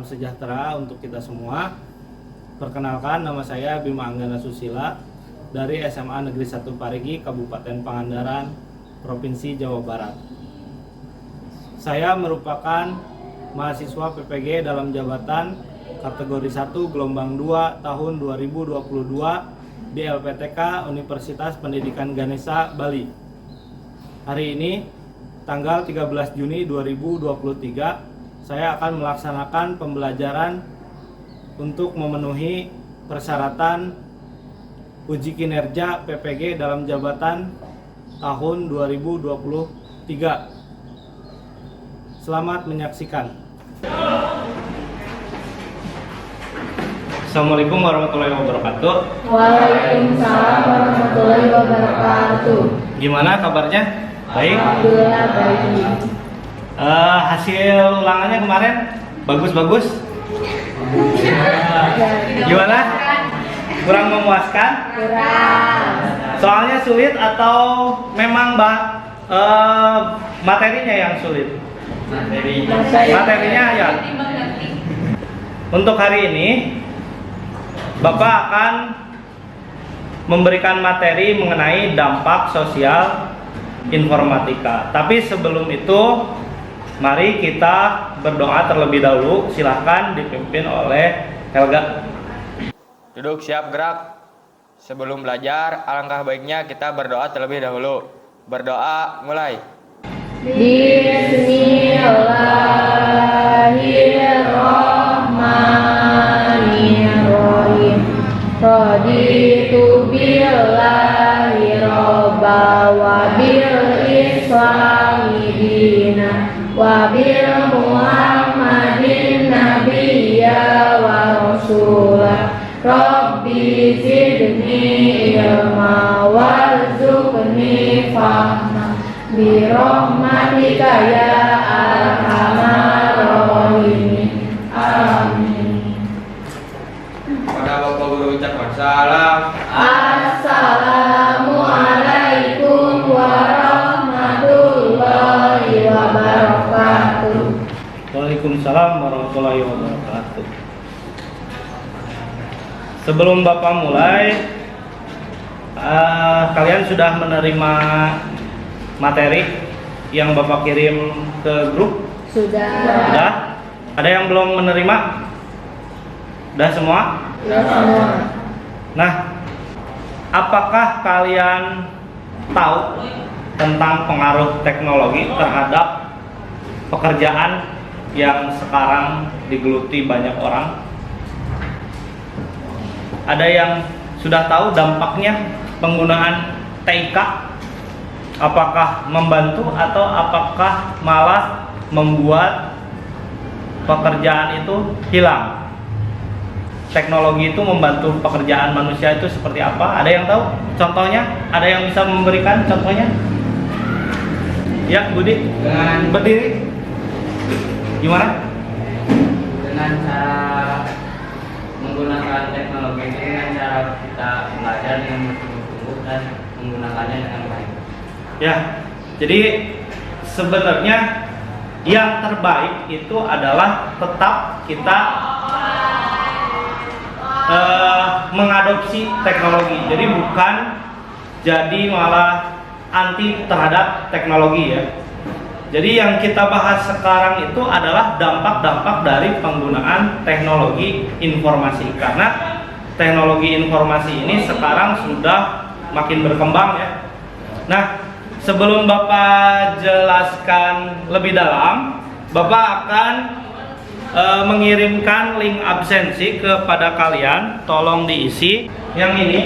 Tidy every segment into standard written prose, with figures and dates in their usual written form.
sejahtera untuk kita semua. Perkenalkan, nama saya Bima Anggana Susila dari SMA Negeri 1 Parigi, Kabupaten Pangandaran, Provinsi Jawa Barat. Saya merupakan mahasiswa PPG dalam jabatan kategori 1 gelombang 2 tahun 2022 di LPTK Universitas Pendidikan Ganesha, Bali. Hari ini, tanggal 13 Juni 2023, saya akan melaksanakan pembelajaran untuk memenuhi persyaratan uji kinerja PPG dalam jabatan tahun 2023. Selamat menyaksikan. Assalamualaikum warahmatullahi wabarakatuh. Waalaikumsalam warahmatullahi wabarakatuh. Gimana kabarnya? Baik? Alhamdulillah baik. Hasil ulangannya kemarin bagus-bagus? Gimana? Kurang memuaskan? Kurang. Soalnya sulit atau memang materinya yang sulit? Materinya ya. Untuk hari ini Bapak akan memberikan materi mengenai dampak sosial informatika. Tapi sebelum itu, mari kita berdoa terlebih dahulu. Silahkan dipimpin oleh Helga. Duduk, siap, gerak. Sebelum belajar, alangkah baiknya kita berdoa terlebih dahulu. Berdoa, mulai. Bismillahirrahmanirrahim. Raditu billahi robba wa bil islami dina wa bil muhammadin nabiyya wa rasulah. Rabbi zidni ilma warzuqni fahma bi rahmatika ya arhamar rahimin. Amin. Pada Bapak Guru ucapkan salam. Assalamualaikum warahmatullahi wabarakatuh. Waalaikumsalam warahmatullahi wabarakatuh. Sebelum Bapak mulai, kalian sudah menerima materi yang Bapak kirim ke grup? Sudah. Sudah? Ada yang belum menerima? Sudah semua? Sudah semua. Nah, apakah kalian tahu tentang pengaruh teknologi terhadap pekerjaan yang sekarang digeluti banyak orang? Ada yang sudah tahu dampaknya penggunaan TIK? Apakah membantu atau apakah malah membuat pekerjaan itu hilang? Teknologi itu membantu pekerjaan manusia itu seperti apa? Ada yang tahu? Contohnya? Ada yang bisa memberikan contohnya? Ya, Budi. Dengan Berdiri. Gimana? dengan cara menggunakan teknologi ini, dengan cara kita belajar dengan bersungguh-sungguh dan menggunakannya dengan baik. Ya, jadi sebenarnya yang terbaik itu adalah tetap kita mengadopsi teknologi. Jadi bukan jadi malah anti terhadap teknologi ya. Jadi yang kita bahas sekarang itu adalah dampak-dampak dari penggunaan teknologi informasi. Karena teknologi informasi ini sekarang sudah makin berkembang ya. Nah, sebelum Bapak jelaskan lebih dalam, Bapak akan mengirimkan link absensi kepada kalian. Tolong diisi. Yang ini,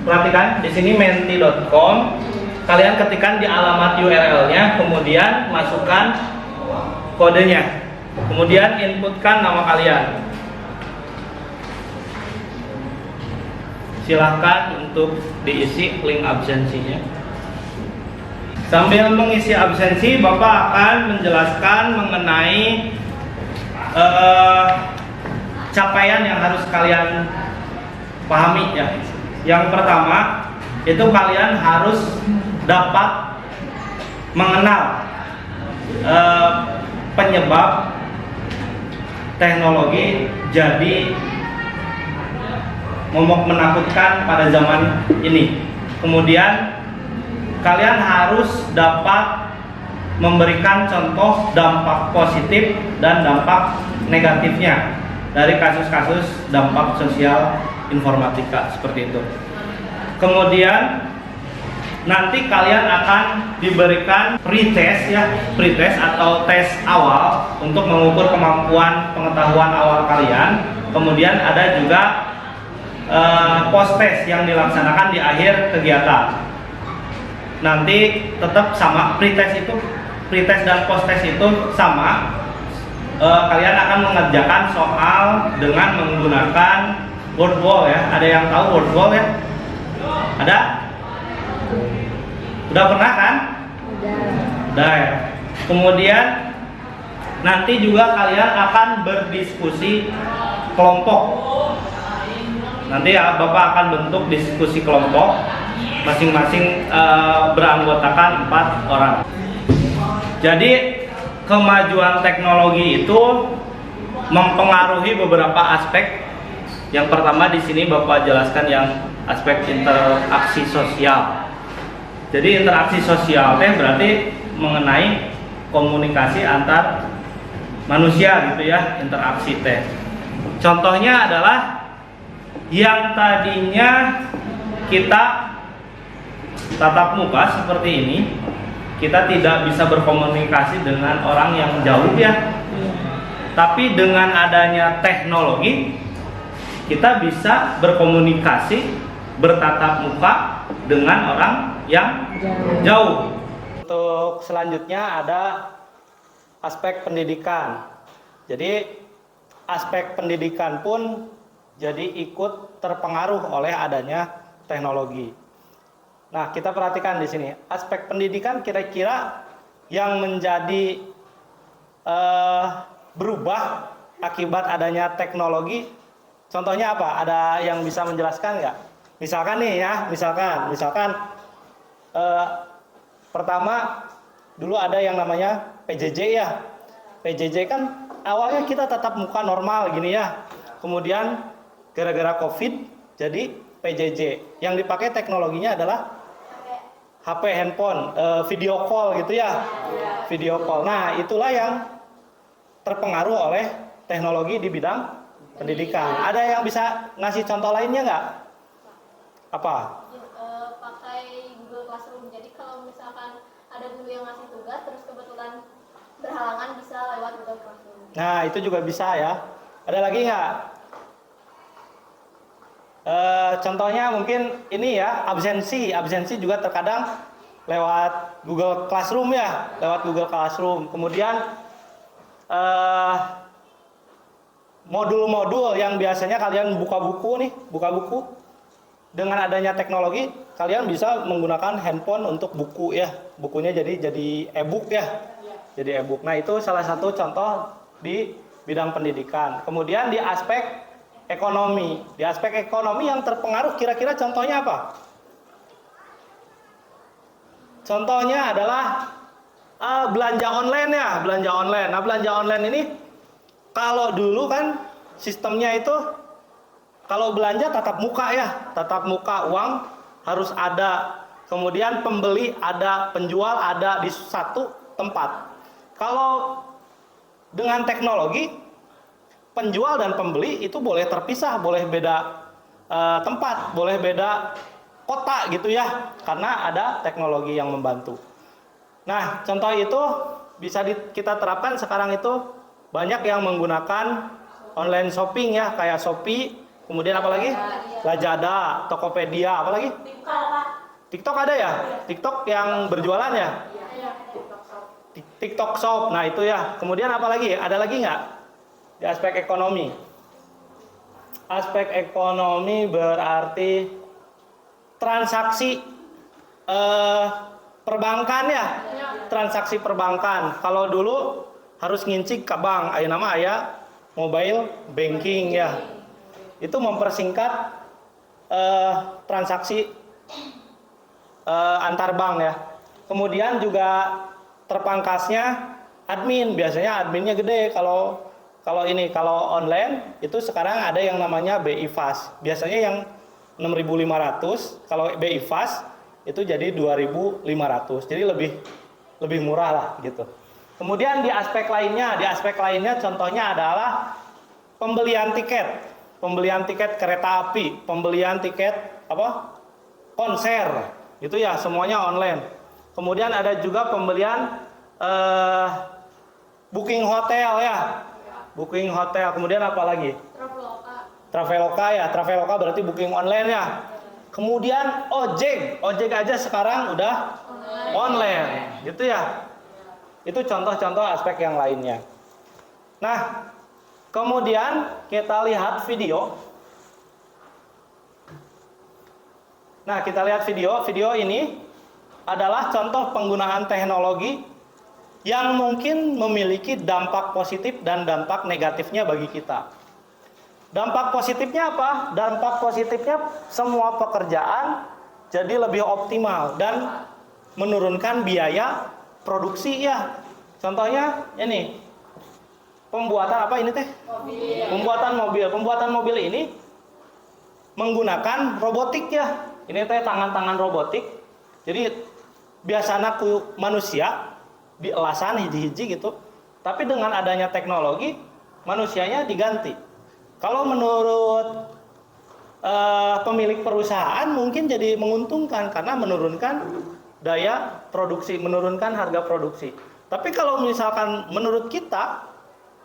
perhatikan di sini menti.com. Kalian ketikkan di alamat URL-nya, kemudian masukkan kodenya, kemudian inputkan nama kalian. Silahkan untuk diisi link absensinya. Sambil mengisi absensi, Bapak akan menjelaskan mengenai capaian yang harus kalian pahami ya. Yang pertama, itu kalian harus dapat mengenal penyebab teknologi jadi momok menakutkan pada zaman ini. Kemudian kalian harus dapat memberikan contoh dampak positif dan dampak negatifnya dari kasus-kasus dampak sosial informatika seperti itu. Kemudian nanti kalian akan diberikan pretest ya, pretest atau tes awal untuk mengukur kemampuan pengetahuan awal kalian. Kemudian ada juga post test yang dilaksanakan di akhir kegiatan. Nanti tetap sama, pretest dan post test itu sama. Kalian akan mengerjakan soal dengan menggunakan word wall ya. Ada yang tahu word wall ya? Ada? Udah pernah kan? Udah ya. Kemudian nanti juga kalian akan berdiskusi kelompok. Nanti ya Bapak akan bentuk diskusi kelompok, masing-masing beranggotakan 4 orang. Jadi kemajuan teknologi itu mempengaruhi beberapa aspek. Yang pertama di sini Bapak jelaskan yang aspek interaksi sosial. Jadi interaksi sosial berarti mengenai komunikasi antar manusia gitu ya, interaksi teh. Contohnya adalah yang tadinya kita tatap muka seperti ini, kita tidak bisa berkomunikasi dengan orang yang jauh ya. Tapi dengan adanya teknologi, kita bisa berkomunikasi, bertatap muka dengan orang yang jauh. Untuk selanjutnya ada aspek pendidikan. Jadi aspek pendidikan pun jadi ikut terpengaruh oleh adanya teknologi. Nah, kita perhatikan di sini aspek pendidikan kira-kira yang menjadi berubah akibat adanya teknologi. Contohnya apa? Ada yang bisa menjelaskan nggak? Misalkan nih ya, misalkan pertama dulu ada yang namanya PJJ ya. PJJ kan awalnya kita tatap muka normal gini ya. Kemudian gara-gara COVID jadi PJJ. Yang dipakai teknologinya adalah HP handphone, video call gitu ya. Video call. Nah, itulah yang terpengaruh oleh teknologi di bidang pendidikan. Ada yang bisa ngasih contoh lainnya nggak? Apa? Pakai Google Classroom. Jadi kalau misalkan ada guru yang ngasih tugas terus kebetulan berhalangan bisa lewat Google Classroom. Nah, itu juga bisa ya. Ada lagi nggak? Contohnya mungkin ini ya, absensi juga terkadang lewat Google Classroom ya, lewat Google Classroom. Kemudian modul-modul yang biasanya kalian buka buku dengan adanya teknologi kalian bisa menggunakan handphone untuk buku ya, bukunya jadi e-book ya, jadi e-book. Nah, itu salah satu contoh di bidang pendidikan. Kemudian di aspek ekonomi. Di aspek ekonomi yang terpengaruh kira-kira contohnya apa? Contohnya adalah belanja online ya, belanja online. Nah, belanja online ini kalau dulu kan sistemnya itu kalau belanja tatap muka ya, tatap muka, uang harus ada. Kemudian pembeli ada, penjual ada di satu tempat. Kalau dengan teknologi penjual dan pembeli itu boleh terpisah, boleh beda tempat, boleh beda kota gitu ya, karena ada teknologi yang membantu. Nah, contoh itu bisa kita terapkan sekarang itu banyak yang menggunakan online shopping ya, kayak Shopee, kemudian apa lagi? Lazada, Tokopedia, apa lagi? TikTok ada ya? TikTok yang berjualan ya? TikTok Shop, nah itu ya. Kemudian apa lagi? Ada lagi nggak? Di aspek ekonomi. Aspek ekonomi berarti transaksi perbankan ya. Transaksi perbankan. Kalau dulu harus ngincik ke bank, aya nama aya mobile banking ya. Itu mempersingkat transaksi antar bank ya. Kemudian juga terpangkasnya admin, biasanya adminnya gede Kalau online itu sekarang ada yang namanya BI Fast. Biasanya yang 6.500, kalau BI Fast itu jadi 2.500. Jadi lebih murah lah gitu. Kemudian di aspek lainnya contohnya adalah pembelian tiket kereta api, pembelian tiket konser. Itu ya semuanya online. Kemudian ada juga pembelian booking hotel ya. Booking hotel. Kemudian apa lagi? Traveloka ya. Traveloka berarti booking online ya. Kemudian ojek aja sekarang udah online. Gitu ya. Itu contoh-contoh aspek yang lainnya. Nah, kemudian kita lihat video. Nah, kita lihat video. Video ini adalah contoh penggunaan teknologi yang mungkin memiliki dampak positif dan dampak negatifnya bagi kita. Dampak positifnya apa? Dampak positifnya semua pekerjaan jadi lebih optimal dan menurunkan biaya produksi ya. Contohnya ini pembuatan apa ini teh? Pembuatan mobil ini menggunakan robotik ya. Ini teh tangan-tangan robotik. Jadi biasanya ku manusia dielasan hiji-hiji gitu. Tapi dengan adanya teknologi manusianya diganti. Kalau menurut pemilik perusahaan mungkin jadi menguntungkan karena menurunkan daya produksi, menurunkan harga produksi. Tapi kalau misalkan menurut kita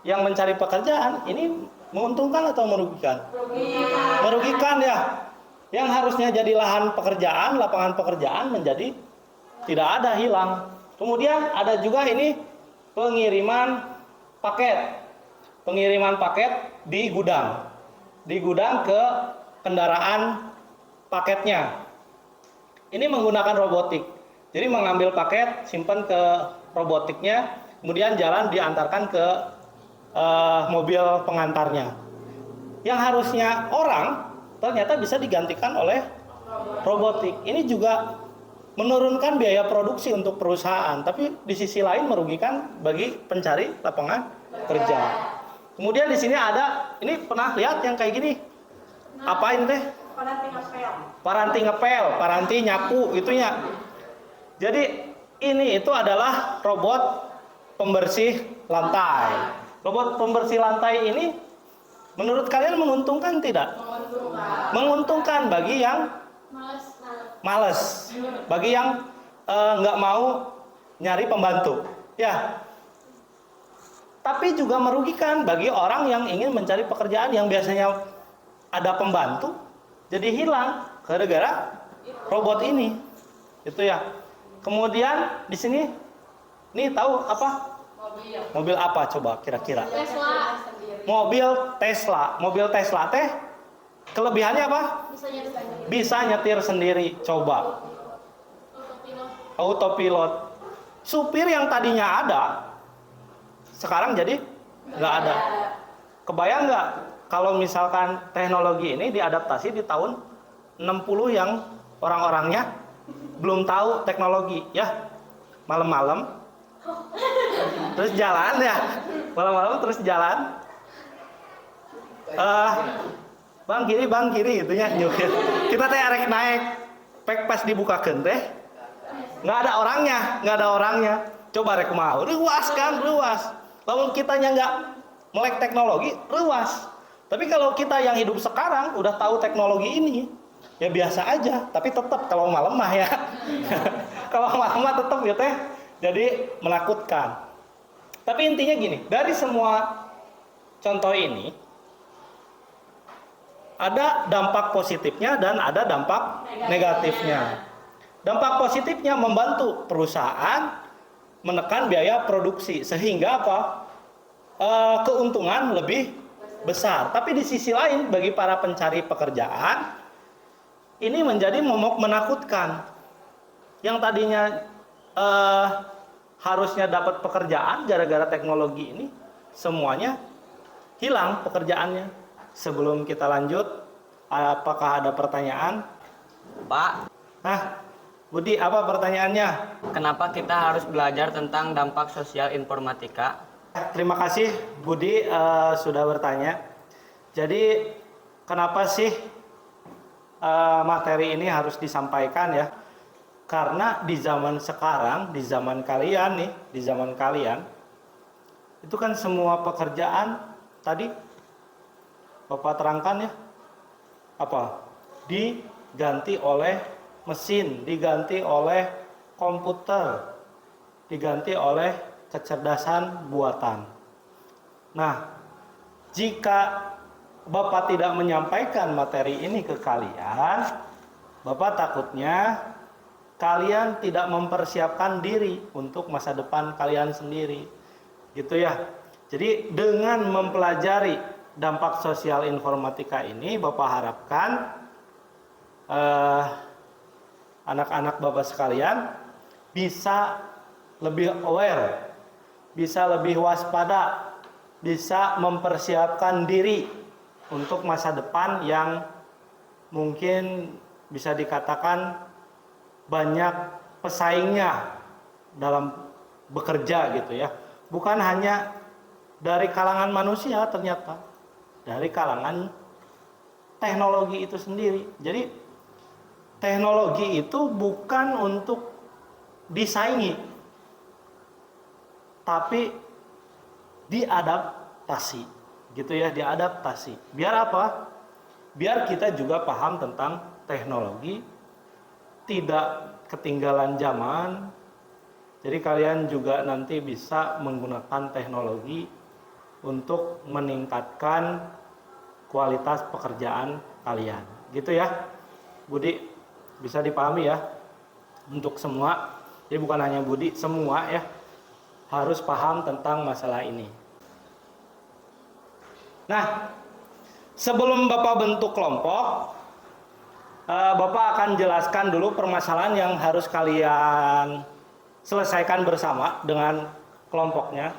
yang mencari pekerjaan, ini menguntungkan atau merugikan? Merugikan ya. Yang harusnya jadi lahan pekerjaan, lapangan pekerjaan menjadi tidak ada, hilang. Kemudian ada juga ini pengiriman paket. Pengiriman paket di gudang ke kendaraan paketnya. Ini menggunakan robotik. Jadi mengambil paket, simpan ke robotiknya, kemudian jalan diantarkan ke mobil pengantarnya. Yang harusnya orang ternyata bisa digantikan oleh robotik. Ini juga menurunkan biaya produksi untuk perusahaan, tapi di sisi lain merugikan bagi pencari lapangan kerja. Kemudian di sini ada, ini pernah lihat yang kayak gini? Apa ini teh? Paranti nyapu itunya. Jadi ini itu adalah robot pembersih lantai. Robot pembersih lantai ini menurut kalian menguntungkan tidak? Menguntungkan bagi yang males, bagi yang nggak mau nyari pembantu, ya. Tapi juga merugikan bagi orang yang ingin mencari pekerjaan yang biasanya ada pembantu, jadi hilang gara-gara robot ini, itu ya. Kemudian di sini, nih tahu apa? Mobil apa coba kira-kira? Mobil Tesla teh kelebihannya apa? Bisa nyetir sendiri. Coba. Autopilot. Supir yang tadinya ada sekarang jadi nggak ada. Kebayang nggak kalau misalkan teknologi ini diadaptasi di tahun 60 yang orang-orangnya belum tahu teknologi ya, malam-malam terus jalan ya, malam-malam terus jalan, bang kiri gitu ya, kita teh arek naik pek pas dibukakeun teh nggak ada orangnya, coba rek mau ruas kan, lamun kitanya nggak melek teknologi ruas. Tapi kalau kita yang hidup sekarang udah tahu teknologi ini, ya biasa aja. Tapi tetap kalau malam mah ya, kalau malam mah tetap ya teh, jadi menakutkan. Tapi intinya gini, dari semua contoh ini ada dampak positifnya dan ada dampak negatifnya. Dampak positifnya membantu perusahaan menekan biaya produksi sehingga apa? Keuntungan lebih besar. Tapi di sisi lain bagi para pencari pekerjaan ini menjadi momok menakutkan. Yang tadinya harusnya dapat pekerjaan gara-gara teknologi ini semuanya hilang pekerjaannya. Sebelum kita lanjut, apakah ada pertanyaan? Pak, Budi, apa pertanyaannya? kenapa kita harus belajar tentang dampak sosial informatika? Terima kasih Budi sudah bertanya. Jadi kenapa sih materi ini harus disampaikan ya? Karena di zaman sekarang, di zaman kalian nih, di zaman kalian itu kan semua pekerjaan tadi Bapak terangkan ya, apa? Diganti oleh mesin, diganti oleh komputer, diganti oleh kecerdasan buatan. Nah, jika Bapak tidak menyampaikan materi ini ke kalian, Bapak takutnya kalian tidak mempersiapkan diri untuk masa depan kalian sendiri. Gitu ya. Jadi dengan mempelajari dampak sosial informatika ini, Bapak harapkan anak-anak Bapak sekalian bisa lebih aware, bisa lebih waspada, bisa mempersiapkan diri untuk masa depan yang mungkin bisa dikatakan banyak pesaingnya dalam bekerja gitu ya. Bukan hanya dari kalangan manusia, ternyata dari kalangan teknologi itu sendiri. Jadi teknologi itu bukan untuk disaingi, tapi diadaptasi gitu ya, diadaptasi. Biar apa? Biar kita juga paham tentang teknologi, tidak ketinggalan zaman. Jadi kalian juga nanti bisa menggunakan teknologi untuk meningkatkan kualitas pekerjaan kalian. Gitu ya, Budi, bisa dipahami ya untuk semua. Jadi bukan hanya Budi, semua ya harus paham tentang masalah ini. Nah, sebelum Bapak bentuk kelompok, Bapak akan jelaskan dulu permasalahan yang harus kalian selesaikan bersama dengan kelompoknya.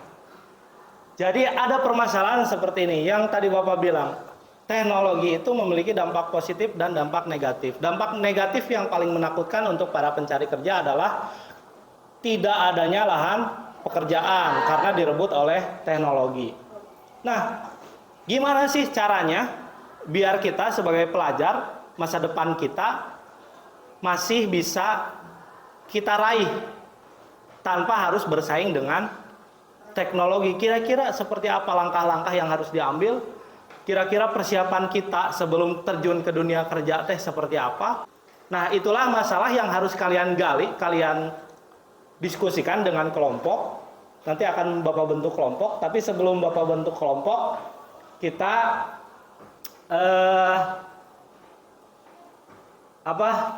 Jadi ada permasalahan seperti ini yang tadi Bapak bilang, teknologi itu memiliki dampak positif dan dampak negatif. Dampak negatif yang paling menakutkan untuk para pencari kerja adalah tidak adanya lahan pekerjaan karena direbut oleh teknologi. Nah, gimana sih caranya biar kita sebagai pelajar masa depan kita masih bisa kita raih tanpa harus bersaing dengan teknologi? Kira-kira seperti apa langkah-langkah yang harus diambil? Kira-kira persiapan kita sebelum terjun ke dunia kerja teh seperti apa? Nah, itulah masalah yang harus kalian gali, kalian diskusikan dengan kelompok. Nanti akan Bapak bentuk kelompok, tapi sebelum Bapak bentuk kelompok, kita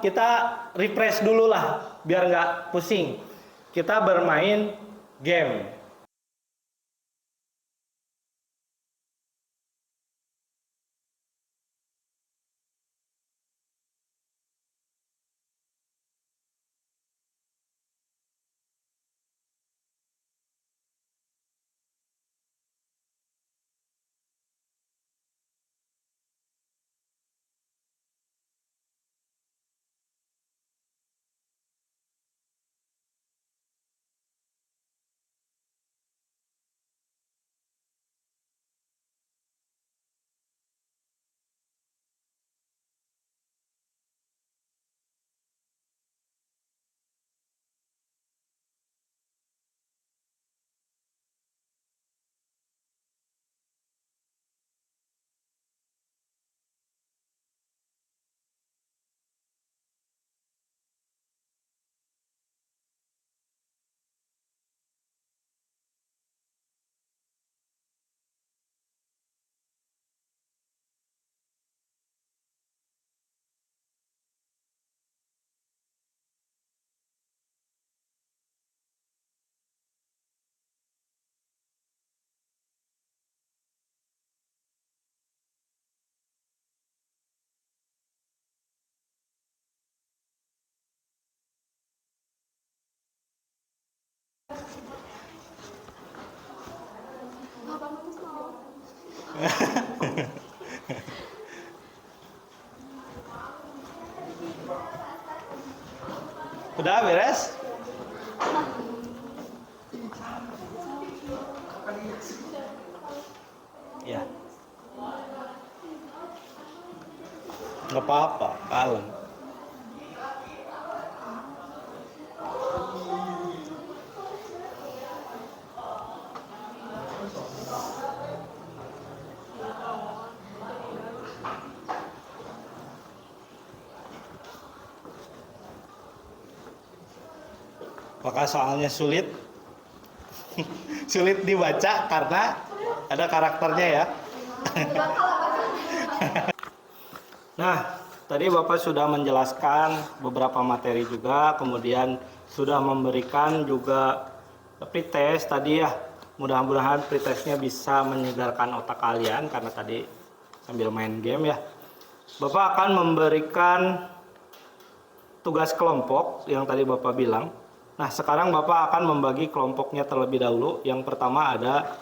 kita refresh dulu lah biar nggak pusing. Kita bermain game. Udah beres? apa-apa, kalem. Apakah soalnya sulit? Sulit dibaca karena ada karakternya ya. Nah, tadi Bapak sudah menjelaskan beberapa materi juga, kemudian sudah memberikan juga pretest tadi ya. Mudah-mudahan pretestnya bisa menyegarkan otak kalian karena tadi sambil main game ya. Bapak akan memberikan tugas kelompok yang tadi Bapak bilang. Nah, sekarang Bapak akan membagi kelompoknya terlebih dahulu. Yang pertama ada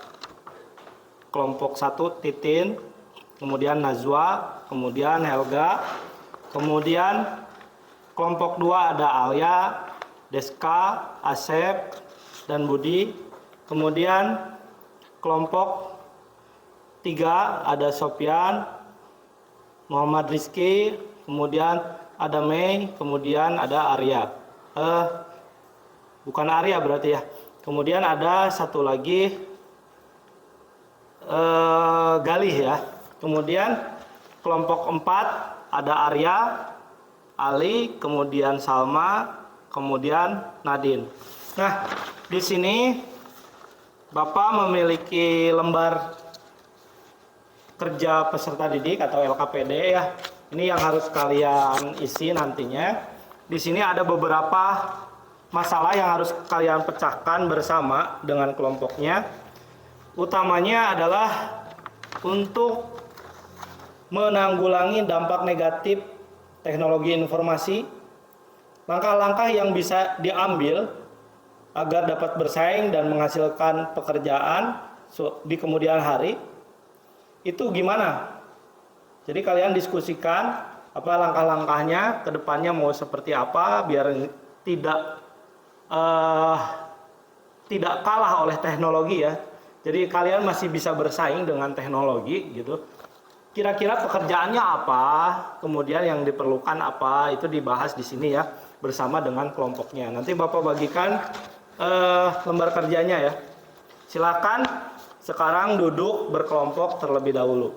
kelompok 1 Titin, kemudian Najwa, kemudian Helga, kemudian kelompok 2 ada Alia, Deska, Asep, dan Budi. Kemudian kelompok 3 ada Sofyan, Muhammad Rizky, kemudian ada Mei, kemudian ada Arya. Bukan Arya berarti ya. Kemudian ada satu lagi Galih ya. Kemudian kelompok 4 ada Arya, Ali, kemudian Salma, kemudian Nadine. Nah, di sini Bapak memiliki lembar kerja peserta didik atau LKPD ya. Ini yang harus kalian isi nantinya. Di sini ada beberapa masalah yang harus kalian pecahkan bersama dengan kelompoknya. Utamanya adalah untuk menanggulangi dampak negatif teknologi informasi, langkah-langkah yang bisa diambil agar dapat bersaing dan menghasilkan pekerjaan di kemudian hari. Itu gimana? Jadi kalian diskusikan apa langkah-langkahnya, kedepannya mau seperti apa biar tidak kalah oleh teknologi ya. Jadi kalian masih bisa bersaing dengan teknologi gitu. Kira-kira pekerjaannya apa, kemudian yang diperlukan apa, itu dibahas di sini ya bersama dengan kelompoknya. Nanti Bapak bagikan lembar kerjanya ya. Silakan sekarang duduk berkelompok terlebih dahulu.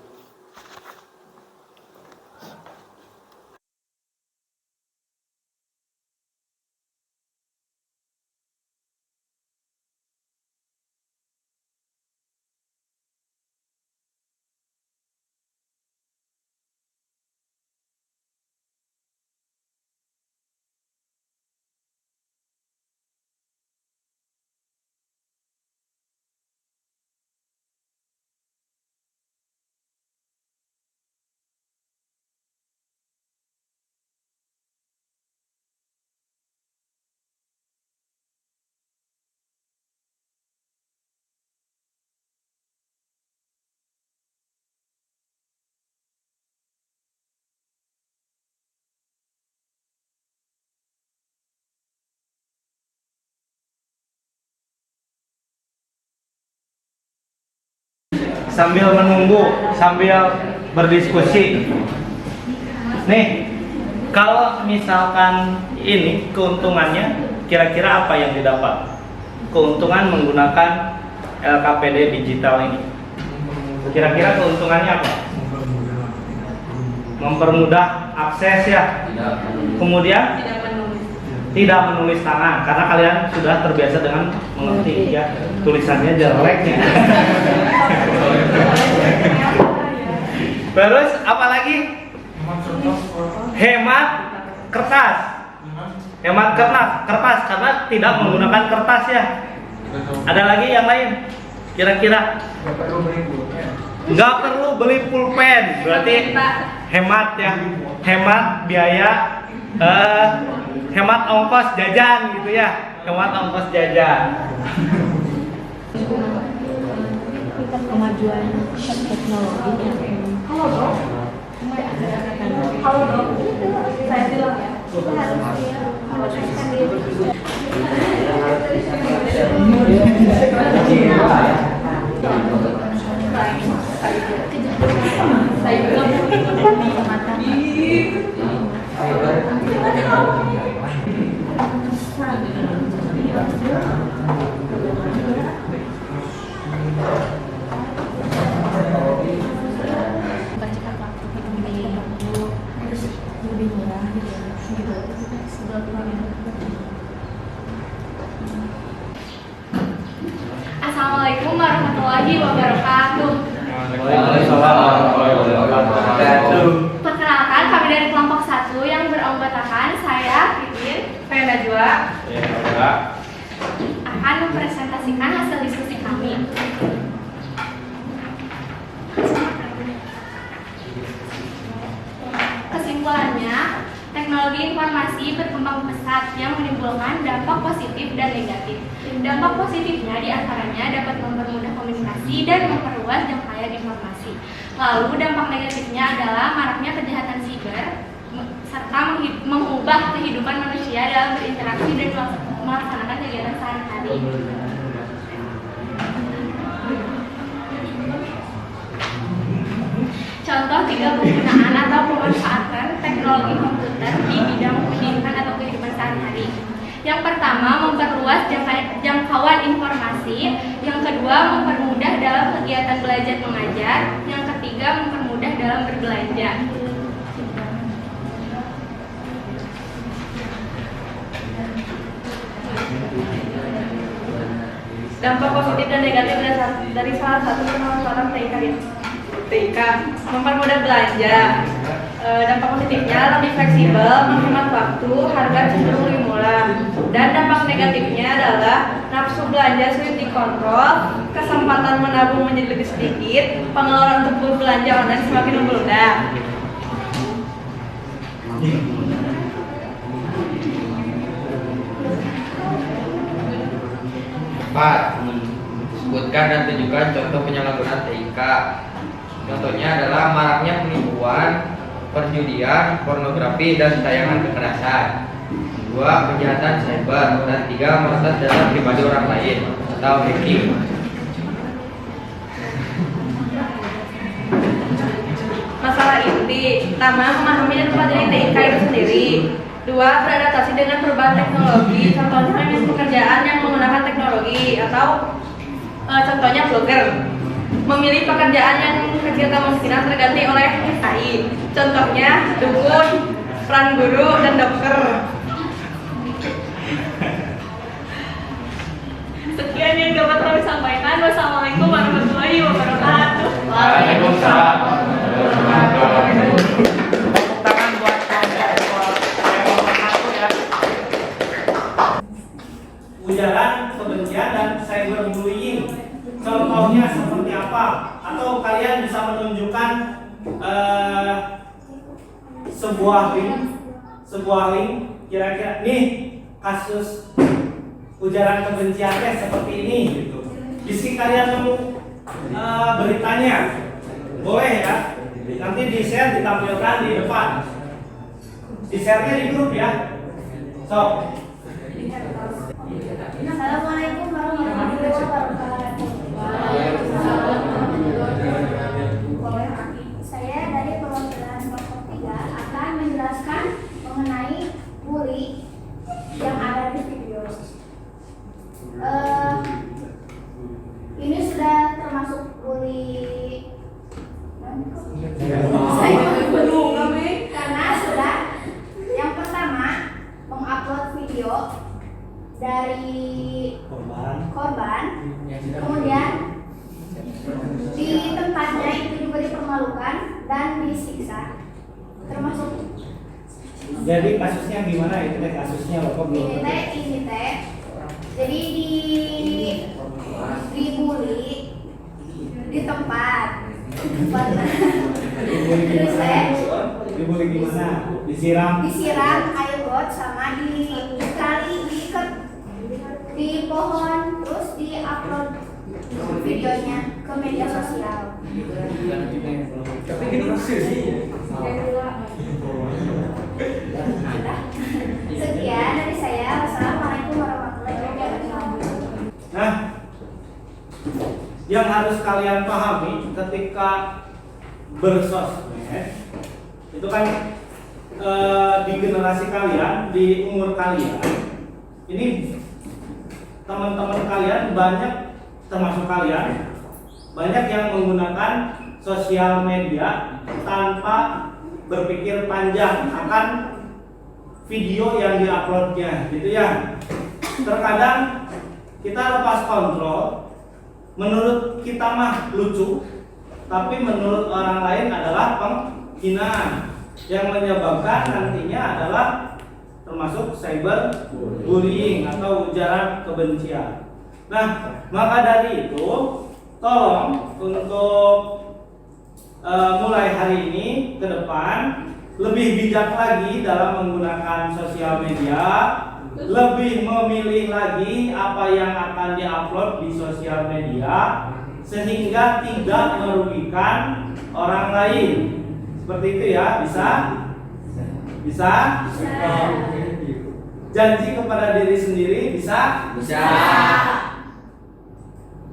Sambil menunggu, sambil berdiskusi. Nih, kalau misalkan ini keuntungannya, kira-kira apa yang didapat? Keuntungan menggunakan LKPD digital ini. Kira-kira keuntungannya apa? Mempermudah akses ya. Kemudian tidak menulis tangan karena kalian sudah terbiasa dengan mengetik ya. Tulisannya jelek ya. Terus apalagi? Hemat kertas. Hemat kertas karena tidak menggunakan kertas ya. Ada lagi yang lain? Kira-kira? Nggak perlu beli pulpen. Berarti hemat ya. Hemat biaya, hemat ongkos jajan gitu ya. Hemat ongkos jajan. Kemajuan teknologi saya bilang ya kita harus saya bilang Percepat waktu terus lebih murah gitu ya. Assalamualaikum warahmatullahi wabarakatuh. Waalaikumsalam warahmatullahi wabarakatuh. Perkenalkan, kami dari kelompok 1 yang beranggotakan saya, Titin, saya Najwa, Ya, akan mempresentasikan hasil diskusi kami. Kesimpulannya, teknologi informasi berkembang pesat yang menimbulkan dampak positif dan negatif. Dampak positifnya diantaranya dapat mempermudah komunikasi dan memperluas jangkauan informasi. Lalu dampak negatifnya adalah maraknya kejahatan siber serta mengubah kehidupan manusia dalam berinteraksi dan melaksanakan kegiatan sehari-hari. Contoh 3 penggunaan atau pemanfaatan teknologi komputer di bidang pendidikan atau kehidupan sehari-hari. Yang pertama, memperluas jangkauan informasi. Yang kedua, mempermudah dalam kegiatan belajar mengajar. Yang ketiga, mempermudah dalam berbelanja. Dampak positif dan negatif dari salah satu pemanfaatan TIK, mempermudah belanja. Dampak positifnya lebih fleksibel, menghemat waktu, harga cenderung lebih murah. Dan dampak negatifnya adalah nafsu belanja sulit dikontrol, kesempatan menabung menjadi lebih sedikit, pengeluaran untuk berbelanja online semakin membludak. Empat, sebutkan dan tunjukkan contoh penyalahgunaan TIK. Contohnya adalah maraknya penipuan, perjudian, pornografi, dan tayangan kekerasan. 2. Kejahatan cyber. Dan 3. Meretas data pribadi orang lain atau hacking. Masalah inti, pertama, memahami dan mempelajari TIK itu sendiri. 2. Beradaptasi dengan perubahan teknologi, contohnya memilih pekerjaan yang menggunakan teknologi, atau contohnya blogger. Memilih pekerjaan yang kecil kemungkinan terganti oleh AI, contohnya dukun, peran guru, dan dokter. Sekian yang dapat kami sampaikan. Wassalamualaikum warahmatullahi wabarakatuh. Waalaikumsalam warahmatullahi wabarakatuh. Tepuk tangan buat kelompok 1 ya. Ujaran kebencian dan cyberbullying. Contohnya seperti apa? Atau kalian bisa menunjukkan sebuah link kira-kira nih kasus ujaran kebenciannya seperti ini gitu. Bisa kalian nemu beritanya, boleh ya. Nanti di share, ditampilkan di depan. Di share-nya di grup ya. So. Assalamualaikum warahmatullahi wabarakatuh. Saya dari perwakilan kelompok 3 akan menjelaskan mengenai bully yang ada di video. Ini sudah termasuk bully karena sudah yang pertama mengupload video dari korban, kemudian di tempatnya itu juga dipermalukan dan disiksa, termasuk. Jadi kasusnya gimana itu teh kasusnya Bapak belum? Ini teh, jadi dibully di tempat. Terus teh Dibully gimana? Disiram air got sama dikali diikat di pohon, terus diupload videonya ke media sosial. Sekian dari saya. Wassalamualaikum warahmatullahi wabarakatuh. Nah, yang harus kalian pahami ketika bersosmed itu kan di generasi kalian, di umur kalian, ini teman-teman kalian banyak, termasuk kalian, banyak yang menggunakan sosial media tanpa berpikir panjang akan video yang diuploadnya, gitu ya. Terkadang kita lepas kontrol, menurut kita mah lucu, tapi menurut orang lain adalah penghinaan yang menyebabkan nantinya adalah termasuk cyberbullying atau ujaran kebencian. Nah, maka dari itu tolong untuk mulai hari ini ke depan lebih bijak lagi dalam menggunakan sosial media, lebih memilih lagi apa yang akan diupload di sosial media sehingga tidak merugikan orang lain. Seperti itu ya, bisa? Bisa? Janji kepada diri sendiri bisa? Bisa.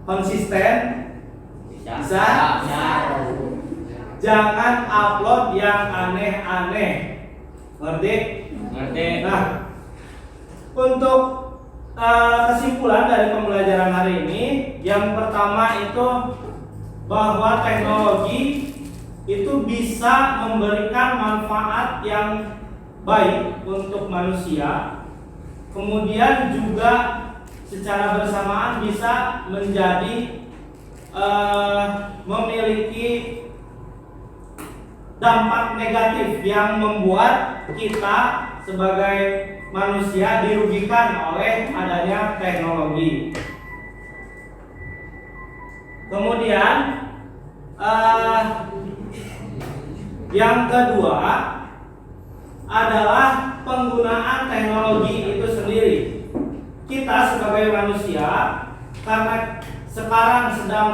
Konsisten? Bisa? Jangan upload yang aneh-aneh. Ngerti? Ngerti. Nah, untuk kesimpulan dari pembelajaran hari ini, yang pertama itu bahwa teknologi itu bisa memberikan manfaat yang baik untuk manusia, kemudian juga secara bersamaan bisa menjadi memiliki dampak negatif yang membuat kita sebagai manusia dirugikan oleh adanya teknologi. Kemudian yang kedua adalah penggunaan teknologi itu sendiri. Kita sebagai manusia, karena sekarang sedang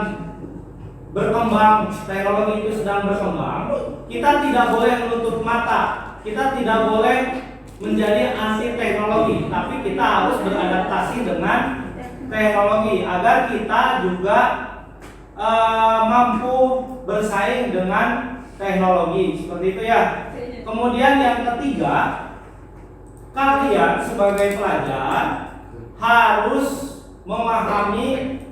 berkembang, teknologi itu sedang berkembang, kita tidak boleh menutup mata, kita tidak boleh menjadi anti teknologi, tapi kita harus beradaptasi dengan teknologi agar kita juga mampu bersaing dengan teknologi, seperti itu ya. Kemudian yang ketiga, kalian sebagai pelajar harus memahami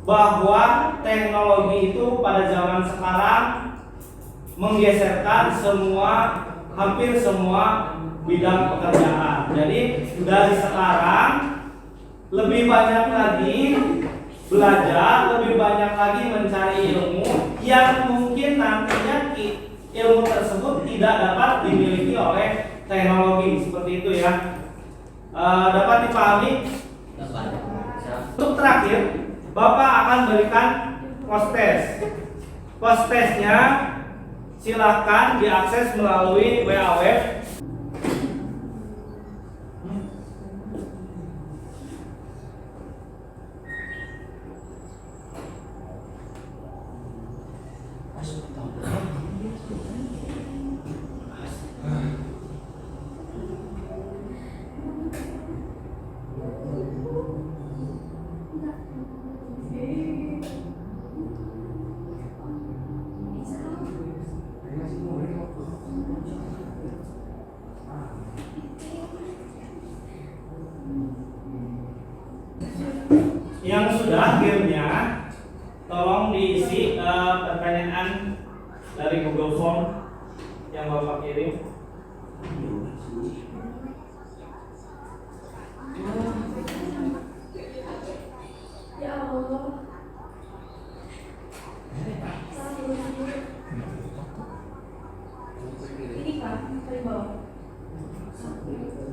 bahwa teknologi itu pada zaman sekarang menggeserkan hampir semua bidang pekerjaan. Jadi dari sekarang lebih banyak lagi belajar, lebih banyak lagi mencari ilmu yang mungkin nantinya ilmu tersebut tidak dapat dimiliki oleh teknologi, seperti itu ya. Dapat dipahami? Untuk terakhir, Bapak akan berikan post-test. Post-testnya silahkan diakses melalui WA web. Yang sudah akhirnya tolong diisi pertanyaan dari Google Form yang Bapak kirim. Ya Allah. Ini kan paling bawah. Ini Pak.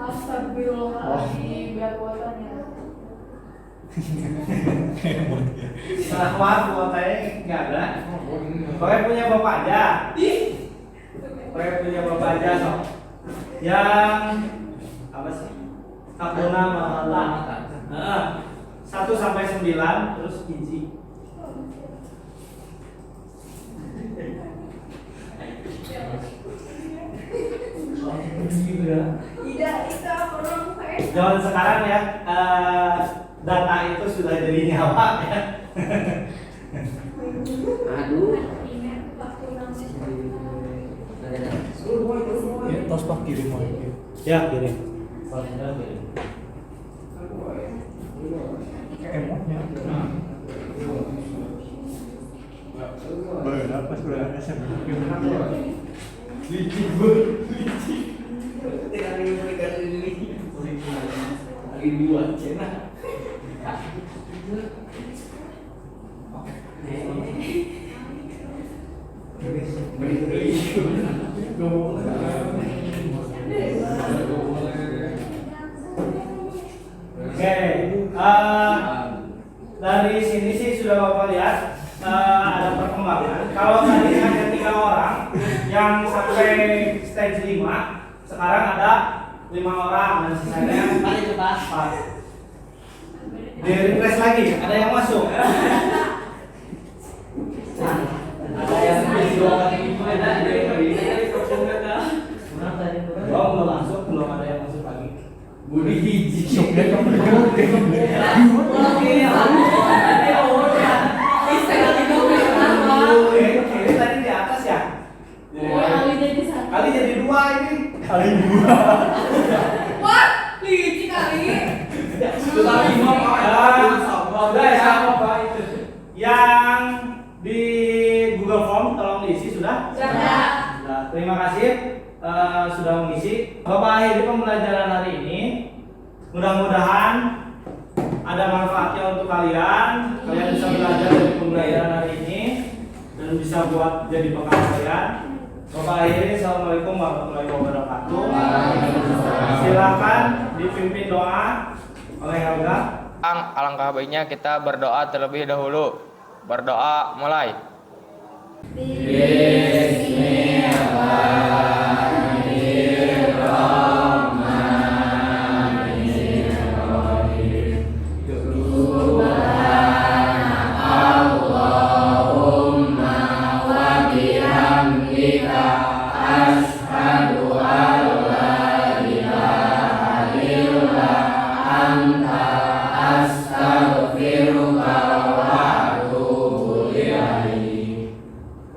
Astagfirullahaladzim, biar kuatannya. Salah maaf kuotanya nggak ada. Pokoknya punya bapak aja. Pokoknya punya bapak aja sok. Yang apa sih? Takuna Mahata. 1 sampai 9 terus Iji. Tidak, itu orang Zaman sekarang ya data itu sudah jadi nyawa ya. Aduh. ingat waktu masih Ya, tos pak kirim lagi. Ya kirim. Emotnya. Baru apa sudah SM? Licik banget, licik. Lagi buat cina. Oke, dari sini sih sudah Bapak lihat ada perkembangan. Kalau tadi hanya 3 orang yang sampai stage 5, sekarang ada 5 orang dan sisanya 4. Di refresh lagi, ada yang masuk. Ada yang belum masuk, belum ada yang masuk lagi. Budi hiji. Suknya kamu Ini tadi di atas ya? Kali jadi 2 ini. kali dua. Wah, licik kali. Yang di Google Form tolong diisi sudah? Sudah. Nah, terima kasih sudah mengisi. Bapak akhiri pembelajaran hari ini. Mudah-mudahan ada manfaatnya untuk kalian. Kalian bisa belajar dari pembelajaran hari ini dan bisa buat jadi bekal kalian. Bapak akhiri, assalamualaikum warahmatullahi wabarakatuh. Silakan dipimpin doa oleh Helga. Alangkah baiknya kita berdoa terlebih dahulu. Berdoa mulai.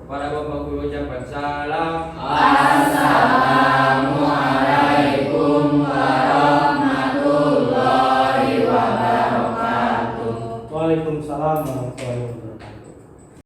Kepada Bapak Guru ucapkan salam.